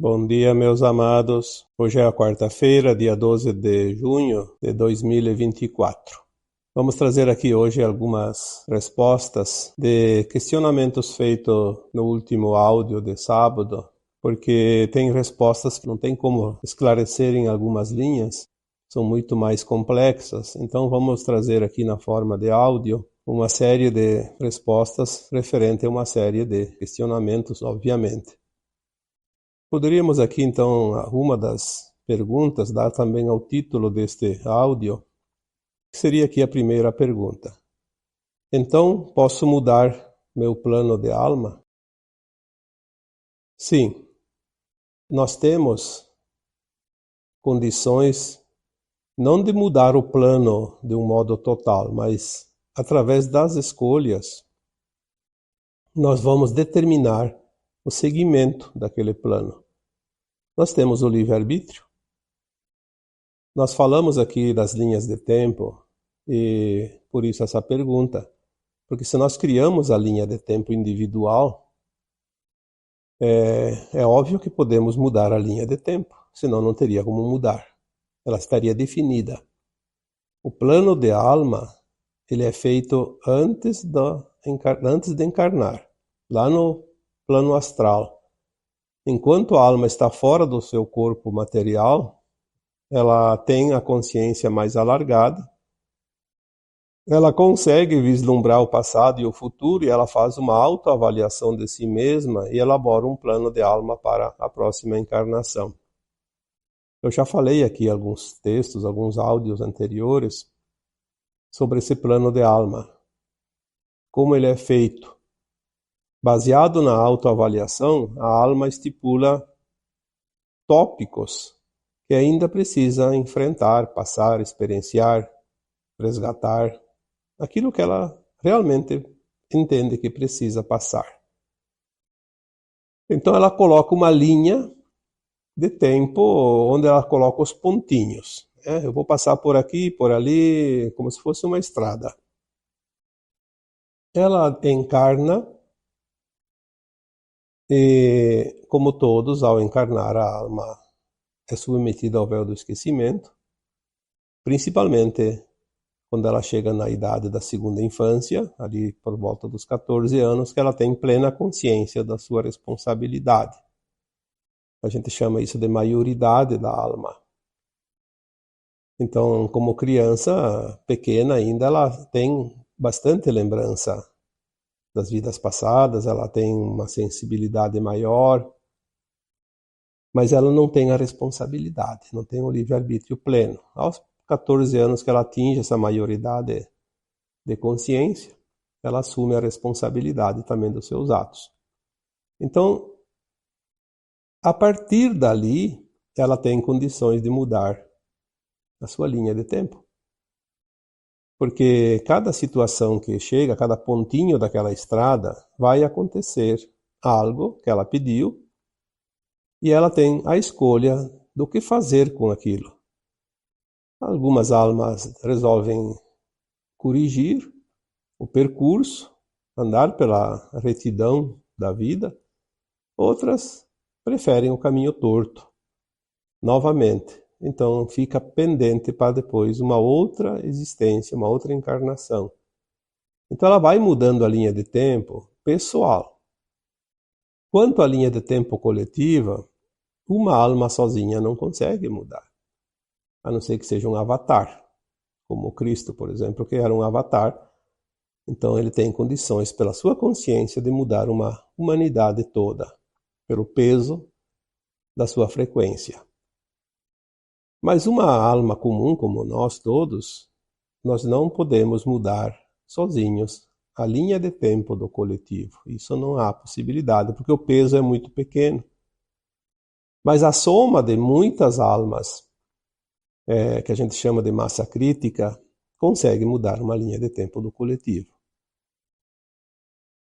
Bom dia, meus amados. Hoje é a quarta-feira, dia 12 de junho de 2024. Vamos trazer aqui hoje algumas respostas de questionamentos feitos no último áudio de sábado, porque tem respostas que não tem como esclarecer em algumas linhas, são muito mais complexas. Então vamos trazer aqui na forma de áudio uma série de respostas referente a uma série de questionamentos, obviamente. Poderíamos aqui, então, uma das perguntas, dar também ao título deste áudio, que seria aqui a primeira pergunta. Então, posso mudar meu plano de alma? Sim, nós temos condições não de mudar o plano de um modo total, mas através das escolhas, nós vamos determinar o seguimento daquele plano. Nós temos o livre-arbítrio. Nós falamos aqui das linhas de tempo e por isso essa pergunta, porque se nós criamos a linha de tempo individual, é óbvio que podemos mudar a linha de tempo, senão não teria como mudar, ela estaria definida. O plano de alma, ele é feito antes de encarnar, lá no plano astral. Enquanto a alma está fora do seu corpo material, ela tem a consciência mais alargada, ela consegue vislumbrar o passado e o futuro e ela faz uma autoavaliação de si mesma e elabora um plano de alma para a próxima encarnação. Eu já falei aqui alguns textos, alguns áudios anteriores sobre esse plano de alma, como ele é feito. Baseado na autoavaliação, a alma estipula tópicos que ainda precisa enfrentar, passar, experienciar, resgatar, aquilo que ela realmente entende que precisa passar. Então ela coloca uma linha de tempo onde ela coloca os pontinhos. Eu vou passar por aqui, por ali, como se fosse uma estrada. Ela encarna e, como todos, ao encarnar, a alma é submetida ao véu do esquecimento, principalmente quando ela chega na idade da segunda infância, ali por volta dos 14 anos, que ela tem plena consciência da sua responsabilidade. A gente chama isso de maioridade da alma. Então, como criança pequena ainda, ela tem bastante lembrança das vidas passadas, ela tem uma sensibilidade maior, mas ela não tem a responsabilidade, não tem o livre-arbítrio pleno. Aos 14 anos que ela atinge essa maioridade de consciência, ela assume a responsabilidade também dos seus atos. Então, a partir dali, ela tem condições de mudar a sua linha de tempo. Porque cada situação que chega, cada pontinho daquela estrada, vai acontecer algo que ela pediu e ela tem a escolha do que fazer com aquilo. Algumas almas resolvem corrigir o percurso, andar pela retidão da vida. Outras preferem o caminho torto, novamente. Então fica pendente para depois uma outra existência, uma outra encarnação. Então ela vai mudando a linha de tempo pessoal. Quanto à linha de tempo coletiva, uma alma sozinha não consegue mudar, a não ser que seja um avatar, como Cristo, por exemplo, que era um avatar. Então ele tem condições, pela sua consciência, de mudar uma humanidade toda, pelo peso da sua frequência. Mas uma alma comum, como nós todos, nós não podemos mudar sozinhos a linha de tempo do coletivo. Isso não há possibilidade, porque o peso é muito pequeno. Mas a soma de muitas almas, que a gente chama de massa crítica, consegue mudar uma linha de tempo do coletivo.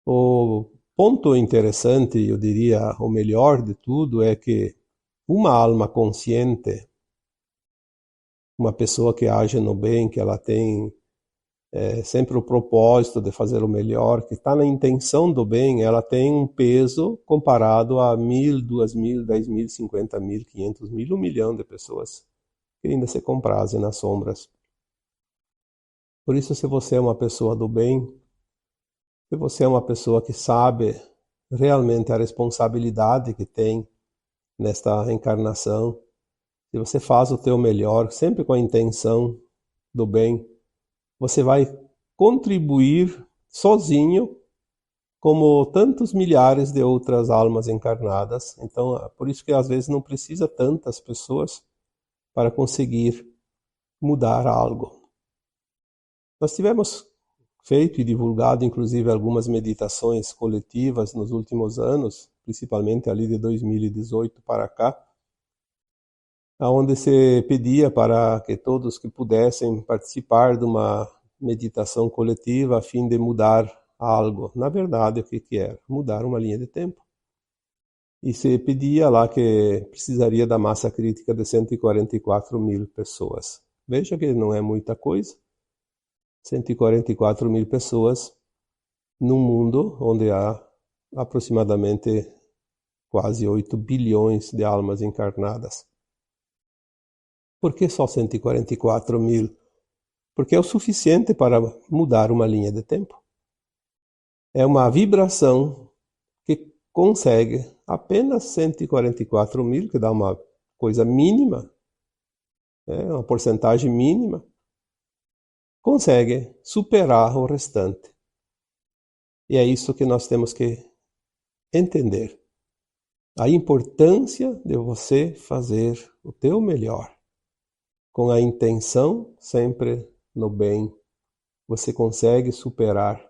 O ponto interessante, eu diria, o melhor de tudo, é que uma alma consciente, uma pessoa que age no bem, que ela tem sempre o propósito de fazer o melhor, que está na intenção do bem, ela tem um peso comparado a 1.000, 2.000, 10.000, 50.000, 500.000, 1 milhão de pessoas que ainda se comprazem nas sombras. Por isso, se você é uma pessoa do bem, se você é uma pessoa que sabe realmente a responsabilidade que tem nesta encarnação, se você faz o teu melhor, sempre com a intenção do bem, você vai contribuir sozinho como tantos milhares de outras almas encarnadas. Então, por isso que às vezes não precisa tantas pessoas para conseguir mudar algo. Nós tivemos feito e divulgado, inclusive, algumas meditações coletivas nos últimos anos, principalmente ali de 2018 para cá, onde se pedia para que todos que pudessem participar de uma meditação coletiva a fim de mudar algo. Na verdade, o que era? Mudar uma linha de tempo. E se pedia lá que precisaria da massa crítica de 144.000 pessoas. Veja que não é muita coisa. 144.000 pessoas num mundo onde há aproximadamente quase 8 bilhões de almas encarnadas. Por que só 144.000? Porque é o suficiente para mudar uma linha de tempo. É uma vibração que consegue apenas 144.000, que dá uma coisa mínima, uma porcentagem mínima, consegue superar o restante. E é isso que nós temos que entender. A importância de você fazer o teu melhor, com a intenção sempre no bem. Você consegue superar.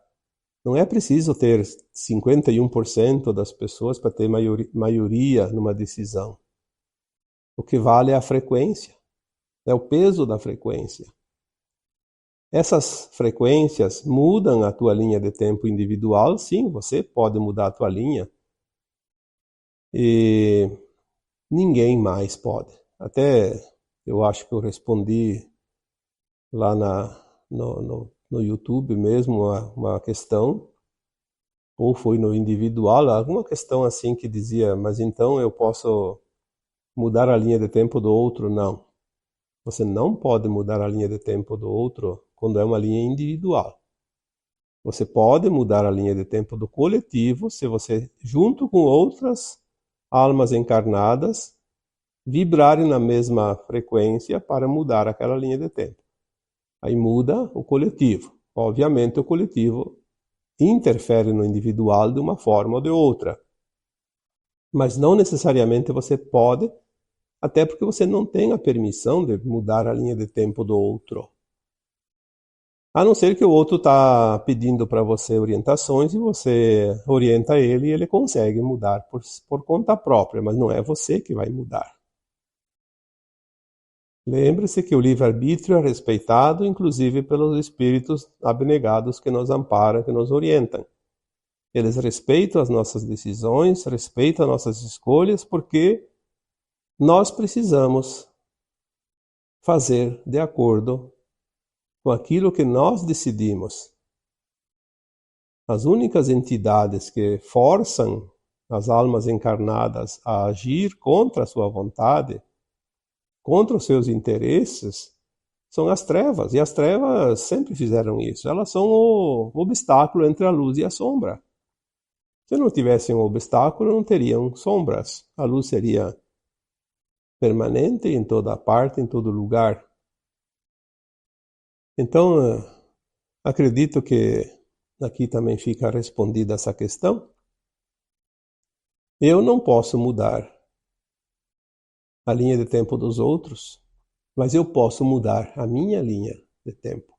Não é preciso ter 51% das pessoas para ter maioria numa decisão. O que vale é a frequência, é o peso da frequência. Essas frequências mudam a tua linha de tempo individual, sim, você pode mudar a tua linha. E ninguém mais pode. Até eu acho que eu respondi lá no YouTube mesmo uma questão, ou foi no individual, alguma questão assim que dizia, mas então eu posso mudar a linha de tempo do outro? Não. Você não pode mudar a linha de tempo do outro quando é uma linha individual. Você pode mudar a linha de tempo do coletivo se você, junto com outras almas encarnadas, vibrarem na mesma frequência para mudar aquela linha de tempo. Aí muda o coletivo. Obviamente o coletivo interfere no individual de uma forma ou de outra. Mas não necessariamente você pode, até porque você não tem a permissão de mudar a linha de tempo do outro. A não ser que o outro está pedindo para você orientações e você orienta ele e ele consegue mudar por conta própria, mas não é você que vai mudar. Lembre-se que o livre-arbítrio é respeitado, inclusive pelos espíritos abnegados que nos amparam, que nos orientam. Eles respeitam as nossas decisões, respeitam as nossas escolhas, porque nós precisamos fazer de acordo com aquilo que nós decidimos. As únicas entidades que forçam as almas encarnadas a agir contra a sua vontade, contra os seus interesses, são as trevas. E as trevas sempre fizeram isso. Elas são o obstáculo entre a luz e a sombra. Se não tivessem um obstáculo, não teriam sombras. A luz seria permanente em toda parte, em todo lugar. Então, acredito que aqui também fica respondida essa questão. Eu não posso mudar a linha de tempo dos outros, mas eu posso mudar a minha linha de tempo.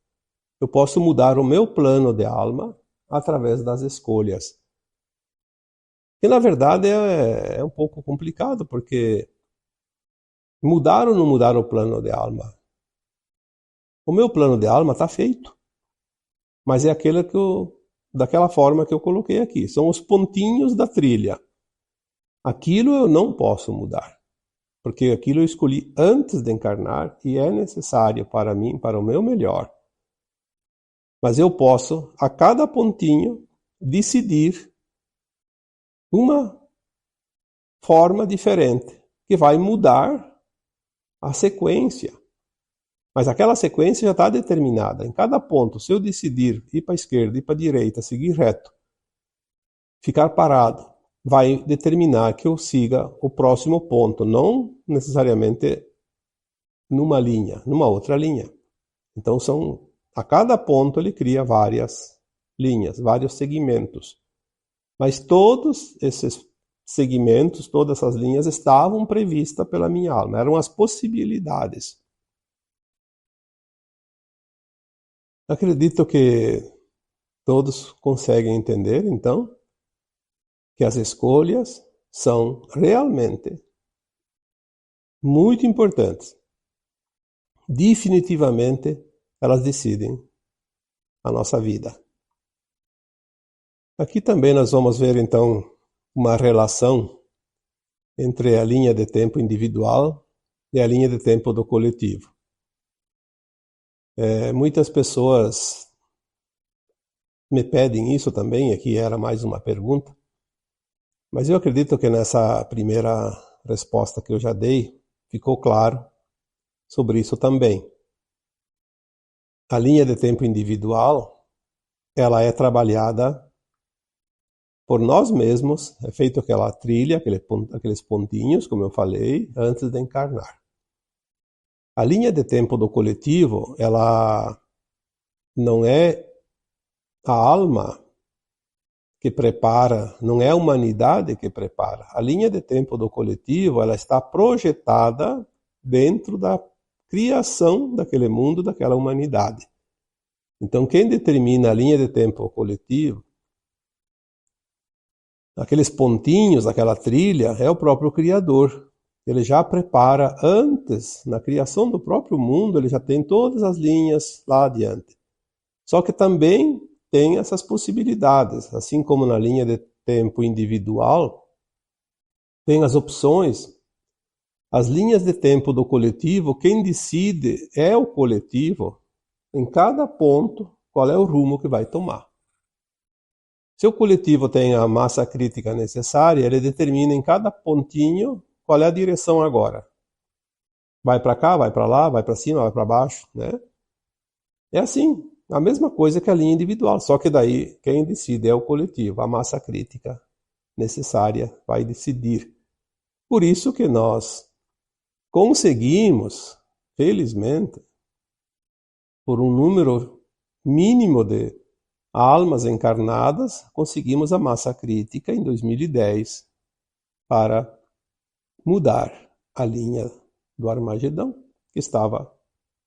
Eu posso mudar o meu plano de alma através das escolhas. E na verdade é um pouco complicado, porque mudar ou não mudar o plano de alma? O meu plano de alma está feito, mas é aquele daquela forma que eu coloquei aqui. São os pontinhos da trilha. Aquilo eu não posso mudar, porque aquilo eu escolhi antes de encarnar e é necessário para mim, para o meu melhor. Mas eu posso, a cada pontinho, decidir uma forma diferente, que vai mudar a sequência. Mas aquela sequência já está determinada. Em cada ponto, se eu decidir ir para a esquerda, ir para a direita, seguir reto, ficar parado, vai determinar que eu siga o próximo ponto, não necessariamente numa linha, numa outra linha. Então, a cada ponto ele cria várias linhas, vários segmentos. Mas todos esses segmentos, todas essas linhas estavam previstas pela minha alma, eram as possibilidades. Acredito que todos conseguem entender, então, que as escolhas são realmente muito importantes. Definitivamente, elas decidem a nossa vida. Aqui também nós vamos ver, então, uma relação entre a linha de tempo individual e a linha de tempo do coletivo. Muitas pessoas me pedem isso também, aqui era mais uma pergunta, mas eu acredito que nessa primeira resposta que eu já dei, ficou claro sobre isso também. A linha de tempo individual, ela é trabalhada por nós mesmos, é feito aquela trilha, aqueles pontinhos, como eu falei, antes de encarnar. A linha de tempo do coletivo, ela não é a alma que prepara, não é a humanidade que prepara. A linha de tempo do coletivo, ela está projetada dentro da criação daquele mundo, daquela humanidade. Então, quem determina a linha de tempo coletivo, aqueles pontinhos, aquela trilha, é o próprio Criador. Ele já prepara antes, na criação do próprio mundo, ele já tem todas as linhas lá adiante. Só que também tem essas possibilidades, assim como na linha de tempo individual, tem as opções. As linhas de tempo do coletivo, quem decide é o coletivo, em cada ponto, qual é o rumo que vai tomar. Se o coletivo tem a massa crítica necessária, ele determina em cada pontinho qual é a direção agora. Vai para cá, vai para lá, vai para cima, vai para baixo, né? É assim, a mesma coisa que a linha individual, só que daí quem decide é o coletivo, a massa crítica necessária vai decidir. Por isso que nós conseguimos, felizmente, por um número mínimo de almas encarnadas, conseguimos a massa crítica em 2010 para mudar a linha do Armagedão, que estava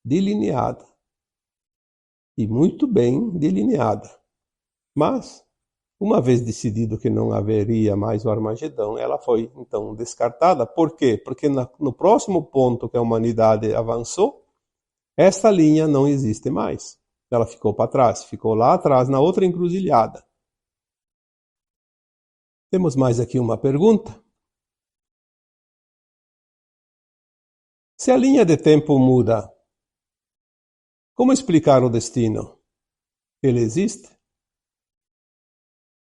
delineada, e muito bem delineada. Mas, uma vez decidido que não haveria mais o Armagedão, ela foi então descartada. Por quê? Porque no próximo ponto que a humanidade avançou, esta linha não existe mais. Ela ficou para trás, ficou lá atrás, na outra encruzilhada. Temos mais aqui uma pergunta. Se a linha de tempo muda, como explicar o destino? Ele existe?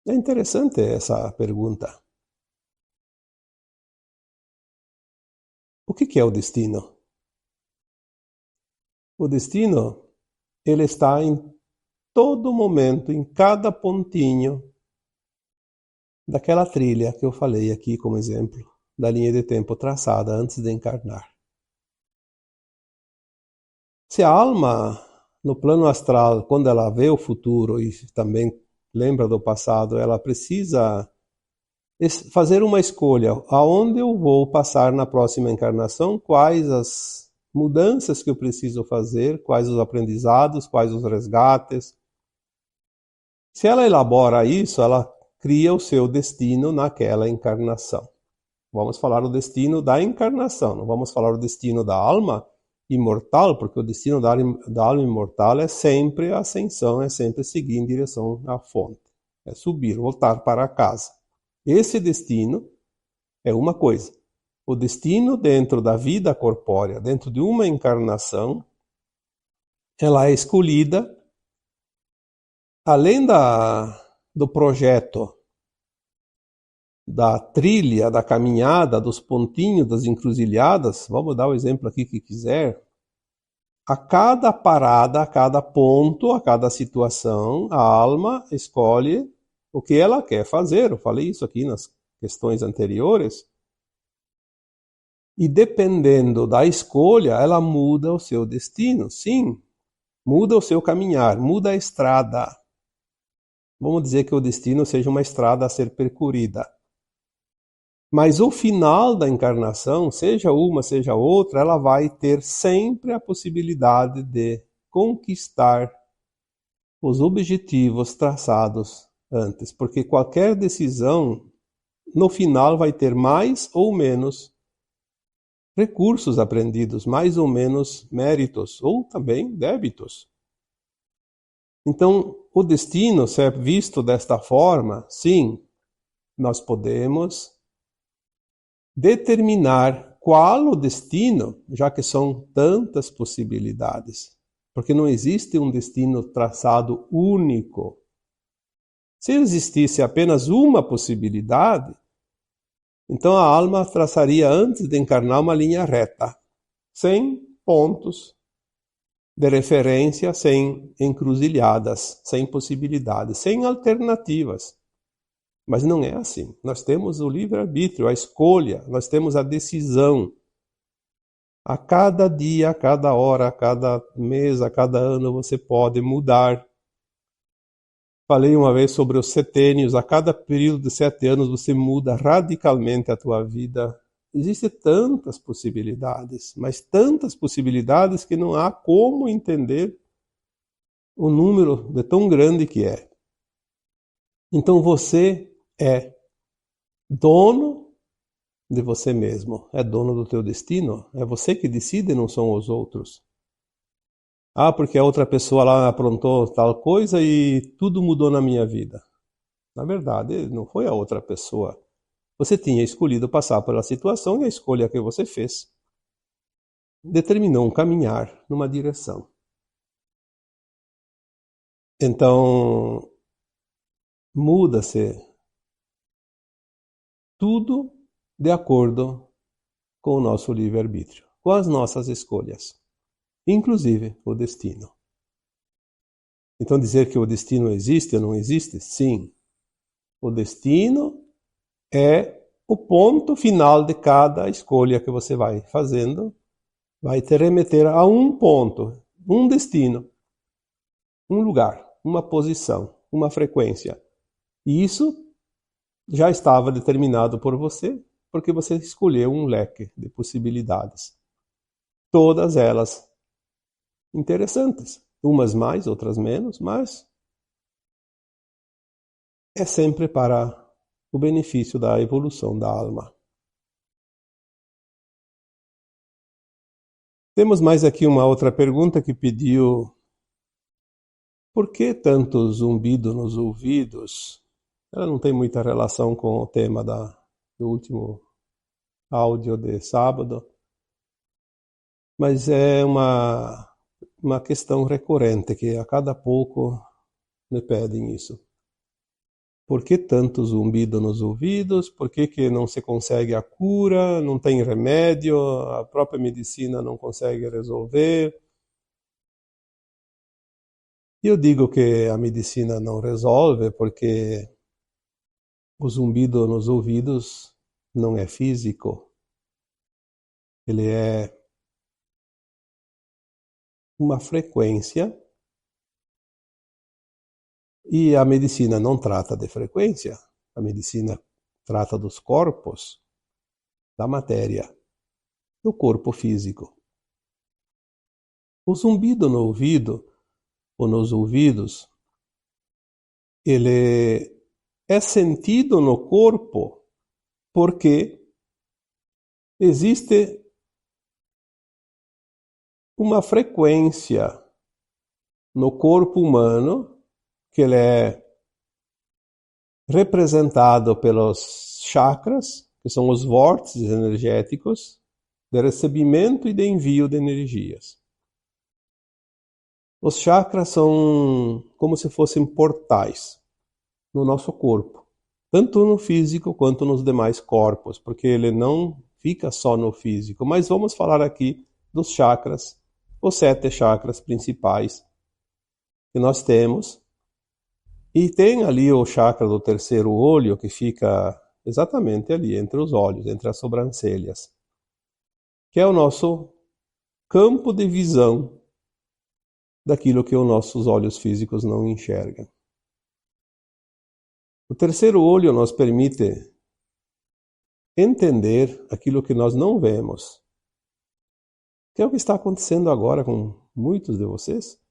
É interessante essa pergunta. O que é o destino? O destino, ele está em todo momento, em cada pontinho daquela trilha que eu falei aqui como exemplo, da linha de tempo traçada antes de encarnar. Se a alma, no plano astral, quando ela vê o futuro e também lembra do passado, ela precisa fazer uma escolha. Aonde eu vou passar na próxima encarnação? Quais as mudanças que eu preciso fazer? Quais os aprendizados? Quais os resgates? Se ela elabora isso, ela cria o seu destino naquela encarnação. Vamos falar o destino da encarnação, não vamos falar o destino da alma imortal, porque o destino da alma imortal é sempre a ascensão, é sempre seguir em direção à fonte, é subir, voltar para casa. Esse destino é uma coisa. O destino dentro da vida corpórea, dentro de uma encarnação, ela é escolhida além do projeto, da trilha, da caminhada, dos pontinhos, das encruzilhadas, vamos dar o exemplo aqui que quiser, a cada parada, a cada ponto, a cada situação, a alma escolhe o que ela quer fazer. Eu falei isso aqui nas questões anteriores. E dependendo da escolha, ela muda o seu destino. Sim, muda o seu caminhar, muda a estrada. Vamos dizer que o destino seja uma estrada a ser percorrida. Mas o final da encarnação, seja uma, seja outra, ela vai ter sempre a possibilidade de conquistar os objetivos traçados antes, porque qualquer decisão, no final, vai ter mais ou menos recursos aprendidos, mais ou menos méritos, ou também débitos. Então, o destino, se é visto desta forma, sim, nós podemos determinar qual o destino, já que são tantas possibilidades, porque não existe um destino traçado único. Se existisse apenas uma possibilidade, então a alma traçaria antes de encarnar uma linha reta, sem pontos de referência, sem encruzilhadas, sem possibilidades, sem alternativas. Mas não é assim. Nós temos o livre-arbítrio, a escolha, nós temos a decisão. A cada dia, a cada hora, a cada mês, a cada ano você pode mudar. Falei uma vez sobre os setênios, a cada período de 7 anos você muda radicalmente a tua vida. Existem tantas possibilidades, mas tantas possibilidades que não há como entender o número de tão grande que é. Então você é dono de você mesmo, é dono do teu destino, é você que decide, não são os outros. Ah, porque a outra pessoa lá aprontou tal coisa e tudo mudou na minha vida. Na verdade, não foi a outra pessoa. Você tinha escolhido passar pela situação e a escolha que você fez determinou um caminhar numa direção. Então, muda-se tudo de acordo com o nosso livre-arbítrio, com as nossas escolhas, inclusive o destino. Então, dizer que o destino existe ou não existe? Sim. O destino é o ponto final de cada escolha que você vai fazendo, vai te remeter a um ponto, um destino, um lugar, uma posição, uma frequência. E isso já estava determinado por você, porque você escolheu um leque de possibilidades. Todas elas interessantes, umas mais, outras menos, mas é sempre para o benefício da evolução da alma. Temos mais aqui uma outra pergunta que pediu: por que tanto zumbido nos ouvidos? Ela não tem muita relação com o tema do último áudio de sábado, mas é uma questão recorrente que a cada pouco me pedem isso. Por que tanto zumbido nos ouvidos? Por que não se consegue a cura? Não tem remédio? A própria medicina não consegue resolver? E eu digo que a medicina não resolve porque o zumbido nos ouvidos não é físico. Ele é uma frequência e a medicina não trata de frequência. A medicina trata dos corpos, da matéria, do corpo físico. O zumbido no ouvido ou nos ouvidos, ele é sentido no corpo porque existe uma frequência no corpo humano que ele é representado pelos chakras, que são os vórtices energéticos de recebimento e de envio de energias. Os chakras são como se fossem portais no nosso corpo, tanto no físico quanto nos demais corpos, porque ele não fica só no físico. Mas vamos falar aqui dos chakras, os 7 chakras principais que nós temos. E tem ali o chakra do terceiro olho, que fica exatamente ali, entre os olhos, entre as sobrancelhas, que é o nosso campo de visão daquilo que os nossos olhos físicos não enxergam. O terceiro olho nos permite entender aquilo que nós não vemos, que é o que está acontecendo agora com muitos de vocês.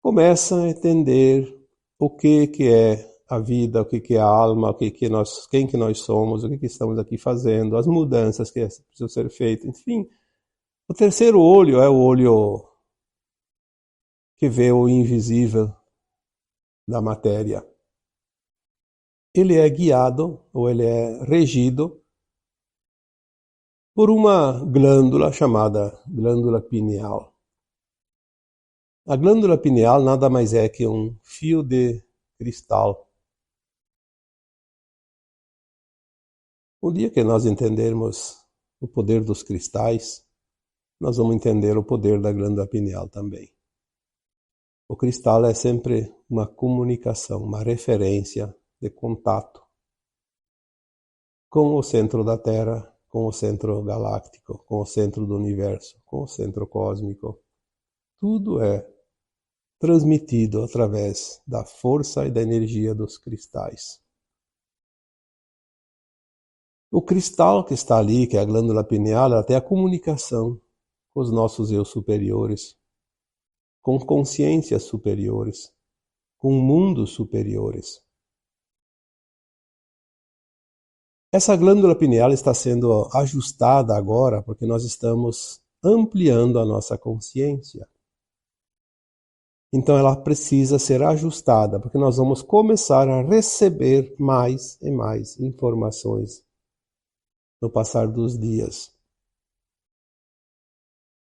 Começam a entender o que é a vida, o que é a alma, quem que nós somos, o que estamos aqui fazendo, as mudanças que precisam ser feitas, enfim. O terceiro olho é o olho que vê o invisível da matéria. Ele é guiado, ou ele é regido, por uma glândula chamada glândula pineal. A glândula pineal nada mais é que um fio de cristal. O dia que nós entendermos o poder dos cristais, nós vamos entender o poder da glândula pineal também. O cristal é sempre uma comunicação, uma referência de contato com o centro da Terra, com o centro galáctico, com o centro do universo, com o centro cósmico. Tudo é transmitido através da força e da energia dos cristais. O cristal que está ali, que é a glândula pineal, ela tem a comunicação com os nossos eu superiores, com consciências superiores, com mundos superiores. Essa glândula pineal está sendo ajustada agora porque nós estamos ampliando a nossa consciência. Então ela precisa ser ajustada, porque nós vamos começar a receber mais e mais informações no passar dos dias.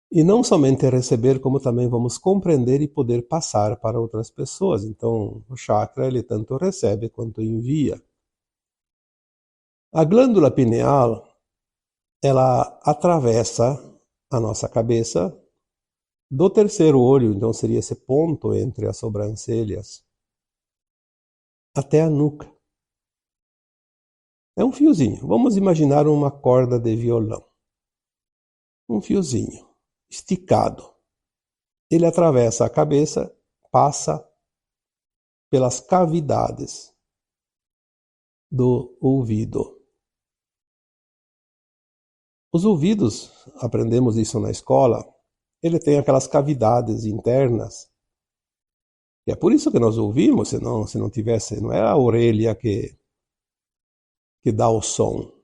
E não somente receber, como também vamos compreender e poder passar para outras pessoas. Então o chakra ele tanto recebe quanto envia. A glândula pineal, ela atravessa a nossa cabeça do terceiro olho, então seria esse ponto entre as sobrancelhas, até a nuca. É um fiozinho. Vamos imaginar uma corda de violão. Um fiozinho esticado. Ele atravessa a cabeça, passa pelas cavidades do ouvido. Os ouvidos, aprendemos isso na escola, ele tem aquelas cavidades internas. E é por isso que nós ouvimos, se não tivesse, não é a orelha que dá o som.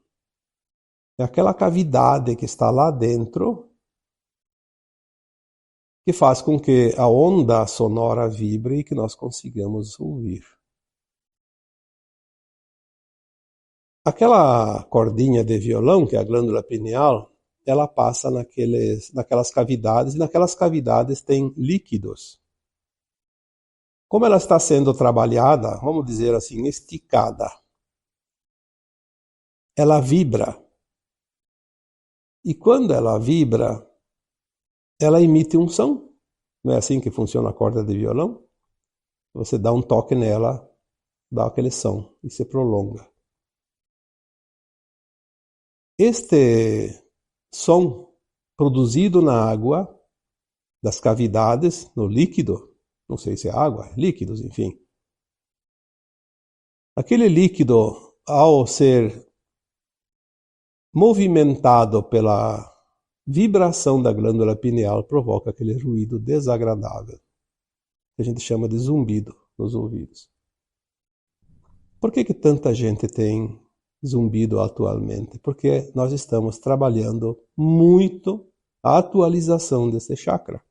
É aquela cavidade que está lá dentro que faz com que a onda sonora vibre e que nós consigamos ouvir. Aquela cordinha de violão, que é a glândula pineal, ela passa naquelas cavidades, e naquelas cavidades tem líquidos. Como ela está sendo trabalhada, vamos dizer assim, esticada, ela vibra. E quando ela vibra, ela emite um som. Não é assim que funciona a corda de violão? Você dá um toque nela, dá aquele som e se prolonga. Este som produzido na água, das cavidades, no líquido, não sei se é água, líquidos, enfim. Aquele líquido, ao ser movimentado pela vibração da glândula pineal, provoca aquele ruído desagradável, que a gente chama de zumbido nos ouvidos. Por que tanta gente tem zumbido atualmente? Porque nós estamos trabalhando muito a atualização desse chakra.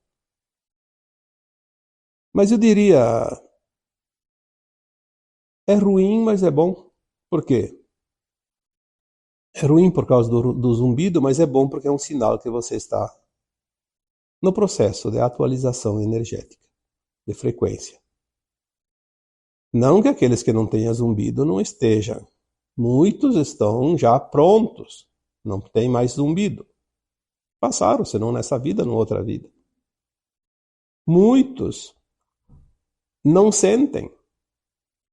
Mas eu diria, é ruim, mas é bom. Por quê? É ruim por causa do zumbido, mas é bom porque é um sinal que você está no processo de atualização energética, de frequência. Não que aqueles que não tenham zumbido não estejam. Muitos estão já prontos, não tem mais zumbido. Passaram, se não nessa vida, numa outra vida. Muitos não sentem,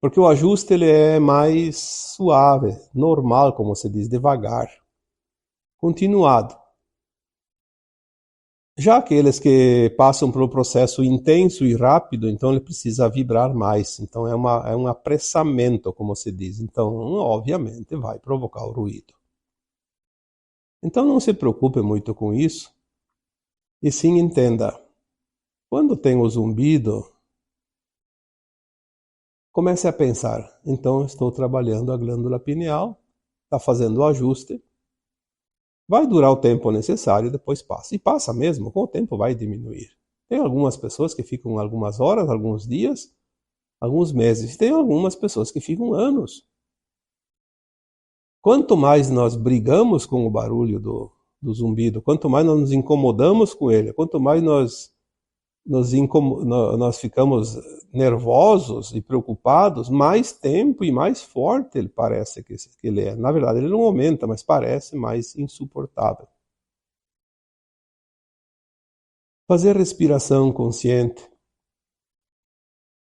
porque o ajuste ele é mais suave, normal, como se diz, devagar, continuado. Já aqueles que passam por um processo intenso e rápido, então ele precisa vibrar mais. Então é um apressamento, como se diz. Então, obviamente, vai provocar o ruído. Então não se preocupe muito com isso. E sim entenda, quando tem o zumbido, comece a pensar, então estou trabalhando a glândula pineal, está fazendo o ajuste, vai durar o tempo necessário e depois passa. E passa mesmo, com o tempo vai diminuir. Tem algumas pessoas que ficam algumas horas, alguns dias, alguns meses. Tem algumas pessoas que ficam anos. Quanto mais nós brigamos com o barulho do zumbido, quanto mais nós nos incomodamos com ele, quanto mais nós ficamos nervosos e preocupados, mais tempo e mais forte ele parece que ele é. Na verdade, ele não aumenta, mas parece mais insuportável. Fazer respiração consciente.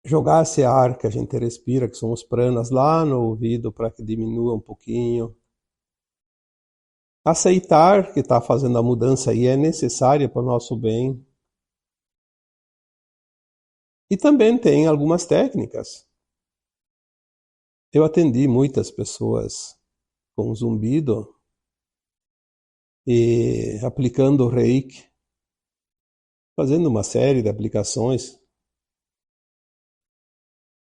Jogar esse ar que a gente respira, que são os pranas, lá no ouvido para que diminua um pouquinho. Aceitar que está fazendo a mudança e é necessária para o nosso bem. E também tem algumas técnicas. Eu atendi muitas pessoas com zumbido e aplicando reiki, fazendo uma série de aplicações.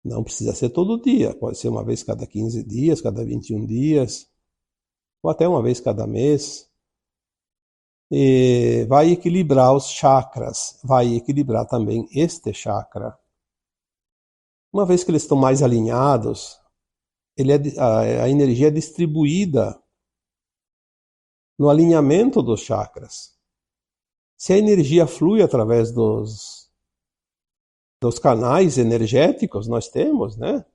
Não precisa ser todo dia, pode ser uma vez cada 15 dias, cada 21 dias, ou até uma vez cada mês. E vai equilibrar os chakras, vai equilibrar também este chakra. Uma vez que eles estão mais alinhados, a energia é distribuída no alinhamento dos chakras. Se a energia flui através dos canais energéticos, nós temos, né?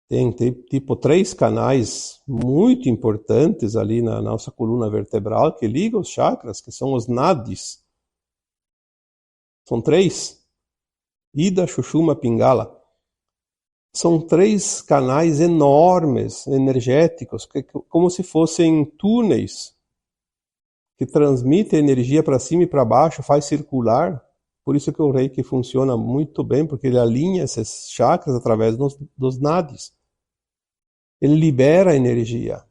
Tem tipo 3 canais muito importantes ali na nossa coluna vertebral que ligam os chakras, que são os nadis. São 3. Ida, Sushumna, Pingala. São 3 canais enormes, energéticos, como se fossem túneis que transmitem energia para cima e para baixo, faz circular. Por isso que o Reiki funciona muito bem, porque ele alinha esses chakras através dos nadis. Ele libera energia.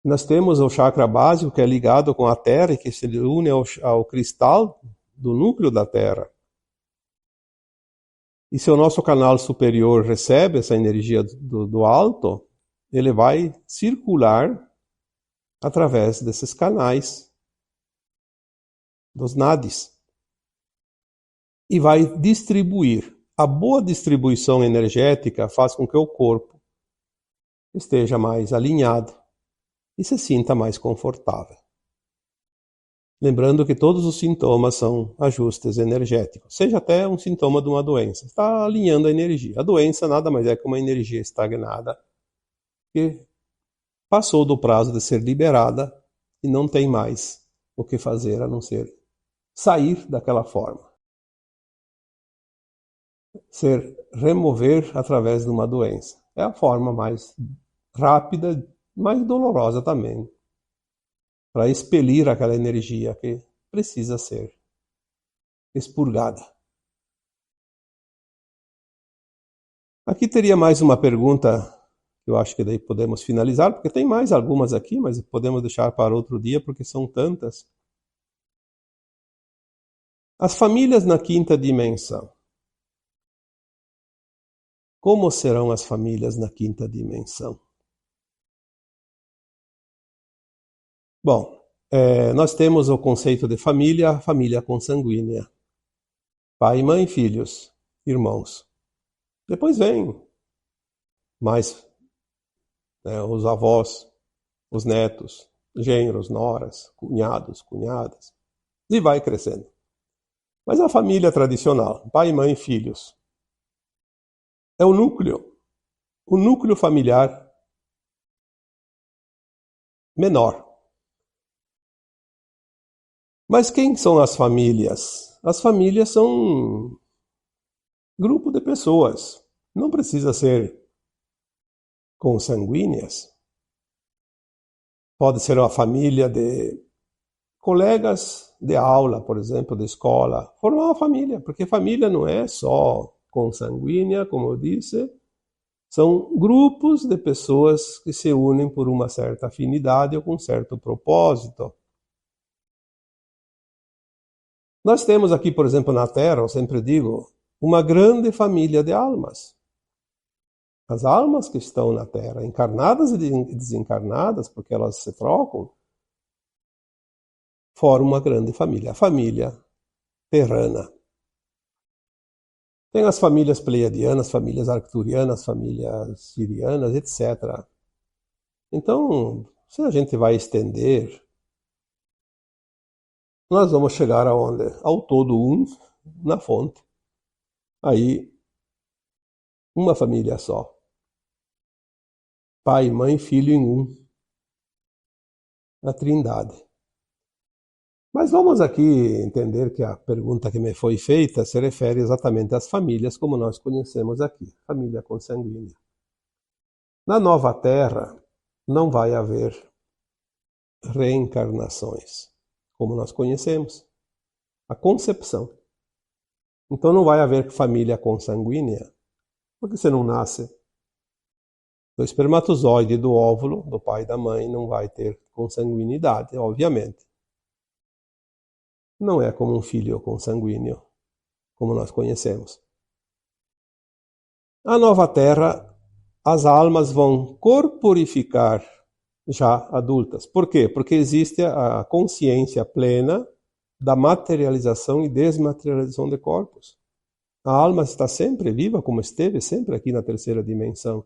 Nós temos o chakra básico, que é ligado com a Terra e que se une ao cristal do núcleo da Terra. E se o nosso canal superior recebe essa energia do alto, ele vai circular através desses canais dos nadis e vai distribuir. A boa distribuição energética faz com que o corpo esteja mais alinhado e se sinta mais confortável. Lembrando que todos os sintomas são ajustes energéticos, seja até um sintoma de uma doença. Está alinhando a energia. A doença nada mais é que uma energia estagnada que passou do prazo de ser liberada e não tem mais o que fazer a não ser sair daquela forma. Remover através de uma doença. É a forma mais rápida, mais dolorosa também, para expelir aquela energia que precisa ser expurgada. Aqui teria mais uma pergunta, que eu acho que daí podemos finalizar, porque tem mais algumas aqui, mas podemos deixar para outro dia, porque são tantas. As famílias na quinta dimensão. Como serão as famílias na quinta dimensão? Bom, nós temos o conceito de família, a família consanguínea. Pai, mãe, filhos, irmãos. Depois vem mais os avós, os netos, genros, noras, cunhados, cunhadas. e vai crescendo. Mas a família tradicional, pai, mãe, filhos, é o núcleo familiar menor. Mas quem são as famílias? As famílias são um grupo de pessoas. Não precisa ser consanguíneas. Pode ser uma família de colegas de aula, por exemplo, de escola. Formar uma família, porque família não é só consanguínea, como eu disse. São grupos de pessoas que se unem por uma certa afinidade ou com um certo propósito. Nós temos aqui, por exemplo, na Terra, eu sempre digo, uma grande família de almas. As almas que estão na Terra, encarnadas e desencarnadas, porque elas se trocam, formam uma grande família, a família terrana. Tem as famílias pleiadianas, famílias arcturianas, famílias sirianas, etc. Então, se a gente vai estender, nós vamos chegar aonde? Ao todo um, na fonte. Aí, uma família só. Pai, mãe, filho em um. A Trindade. Mas vamos aqui entender que a pergunta que me foi feita se refere exatamente às famílias como nós conhecemos aqui, família consanguínea. Na Nova Terra não vai haver reencarnações, como nós conhecemos, a concepção. Então não vai haver família consanguínea, porque você não nasce do espermatozoide e do óvulo, do pai e da mãe, não vai ter consanguinidade, obviamente. Não é como um filho consanguíneo, como nós conhecemos. A Nova Terra, as almas vão corporificar já adultas. Por quê? Porque existe a consciência plena da materialização e desmaterialização de corpos. A alma está sempre viva, como esteve sempre aqui na terceira dimensão.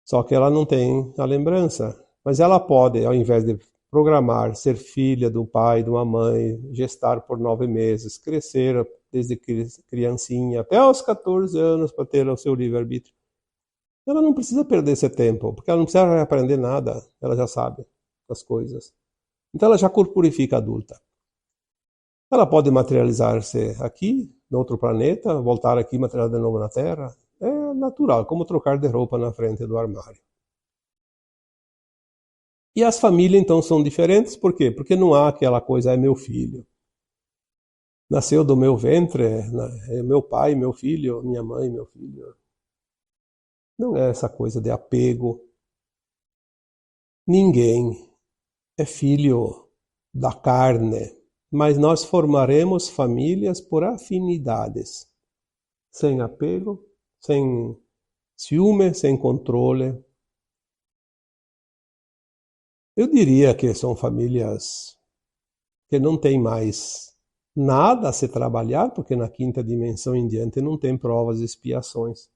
Só que ela não tem a lembrança. Mas ela pode, ao invés de programar, ser filha do pai, de uma mãe, gestar por 9 meses, crescer desde criancinha até aos 14 anos para ter o seu livre-arbítrio. Ela não precisa perder esse tempo, porque ela não precisa aprender nada, ela já sabe as coisas. Então ela já corporifica adulta. Ela pode materializar-se aqui, em outro planeta, voltar aqui e materializar de novo na Terra. É natural, como trocar de roupa na frente do armário. E as famílias, então, são diferentes, por quê? Porque não há aquela coisa, é meu filho. Nasceu do meu ventre, é meu pai, meu filho, minha mãe, meu filho. Não é essa coisa de apego. Ninguém é filho da carne, mas nós formaremos famílias por afinidades, sem apego, sem ciúme, sem controle. Eu diria que são famílias que não têm mais nada a se trabalhar, porque na quinta dimensão em diante não tem provas e expiações.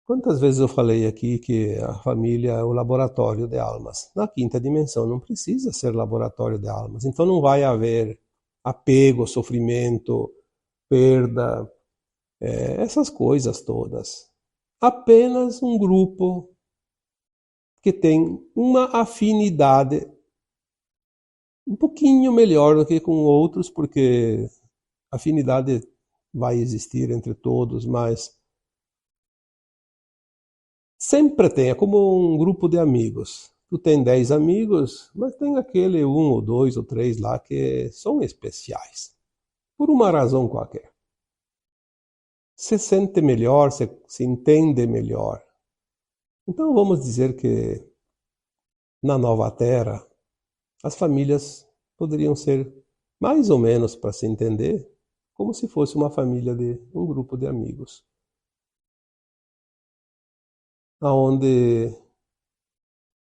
Quantas vezes eu falei aqui que a família é o laboratório de almas? Na quinta dimensão não precisa ser laboratório de almas. Então não vai haver apego, sofrimento, perda, essas coisas todas. Apenas um grupo que tem uma afinidade um pouquinho melhor do que com outros, porque afinidade vai existir entre todos, mas sempre tem, é como um grupo de amigos. Tu tem 10 amigos, mas tem aquele um ou dois ou três lá que são especiais, por uma razão qualquer. Se sente melhor, se entende melhor. Então vamos dizer que na Nova Terra as famílias poderiam ser mais ou menos, para se entender, como se fosse uma família de um grupo de amigos, aonde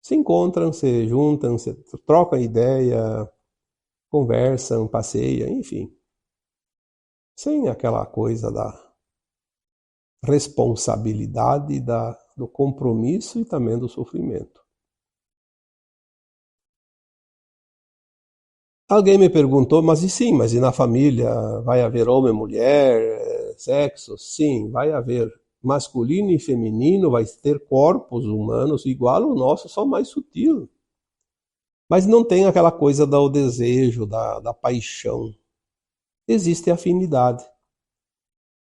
se encontram, se juntam, se trocam ideia, conversam, passeiam, enfim, sem aquela coisa da responsabilidade, do compromisso e também do sofrimento. Alguém me perguntou, mas e sim, mas e na família vai haver homem, mulher, sexo? Sim, vai haver. Masculino e feminino vai ter corpos humanos igual ao nosso, só mais sutil. Mas não tem aquela coisa do desejo, da paixão. Existe afinidade.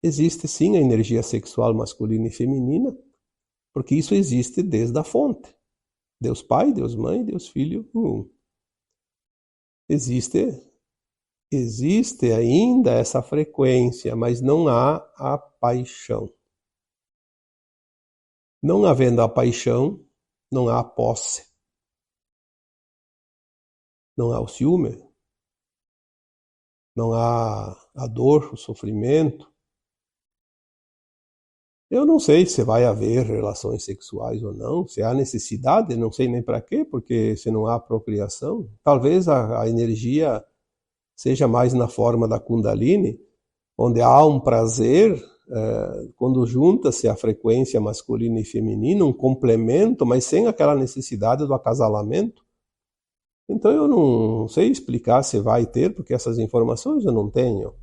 Existe sim a energia sexual masculina e feminina, porque isso existe desde a fonte. Deus Pai, Deus Mãe, Deus Filho, um. Existe ainda essa frequência, mas não há a paixão. Não havendo a paixão, não há a posse. Não há o ciúme, não há a dor, o sofrimento. Eu não sei se vai haver relações sexuais ou não, se há necessidade, não sei nem para quê, porque se não há procriação, talvez a energia seja mais na forma da Kundalini, onde há um prazer, quando junta-se a frequência masculina e feminina, um complemento, mas sem aquela necessidade do acasalamento. Então eu não sei explicar se vai ter, porque essas informações eu não tenho.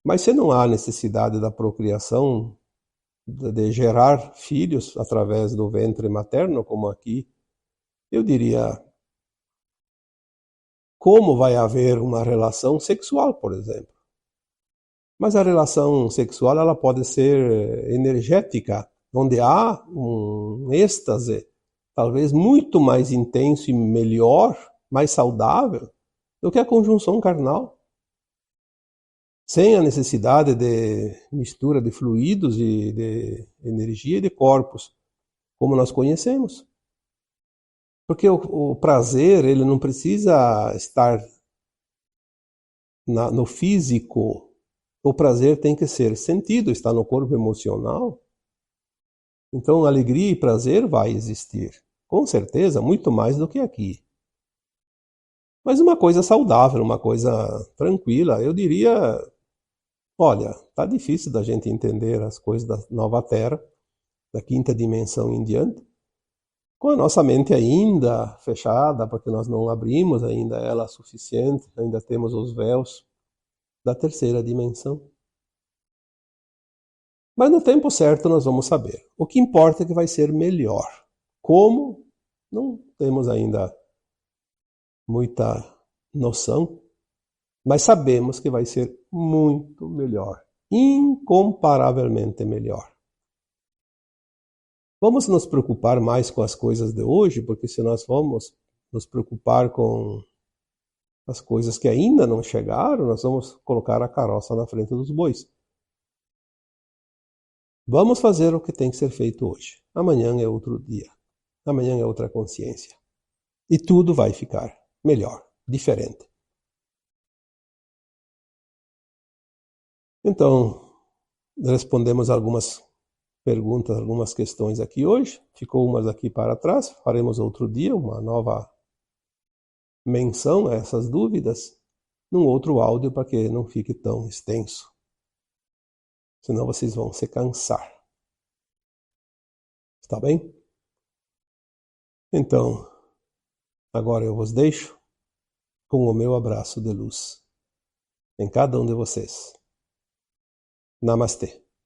Mas se não há necessidade da procriação, de gerar filhos através do ventre materno, como aqui, eu diria, como vai haver uma relação sexual, por exemplo? Mas a relação sexual ela pode ser energética, onde há um êxtase, talvez muito mais intenso e melhor, mais saudável, do que a conjunção carnal, sem a necessidade de mistura de fluidos e de energia e de corpos, como nós conhecemos. Porque o prazer, ele não precisa estar no físico. O prazer tem que ser sentido, está no corpo emocional. Então, alegria e prazer vai existir. Com certeza, muito mais do que aqui. Mas uma coisa saudável, uma coisa tranquila. Eu diria, olha, tá difícil da gente entender as coisas da nova Terra, da quinta dimensão em diante, com a nossa mente ainda fechada, porque nós não abrimos ainda ela suficiente, ainda temos os véus da terceira dimensão. Mas no tempo certo nós vamos saber. O que importa é que vai ser melhor. Como? Não temos ainda muita noção, mas sabemos que vai ser muito melhor, incomparavelmente melhor. Vamos nos preocupar mais com as coisas de hoje, porque se nós vamos nos preocupar com as coisas que ainda não chegaram, nós vamos colocar a carroça na frente dos bois. Vamos fazer o que tem que ser feito hoje. Amanhã é outro dia. Amanhã é outra consciência. E tudo vai ficar melhor, diferente. Então, respondemos algumas perguntas, algumas questões aqui hoje. Ficou umas aqui para trás. Faremos outro dia uma nova menção a essas dúvidas num outro áudio para que não fique tão extenso. Senão vocês vão se cansar. Está bem? Então, agora eu vos deixo com o meu abraço de luz em cada um de vocês. Namastê.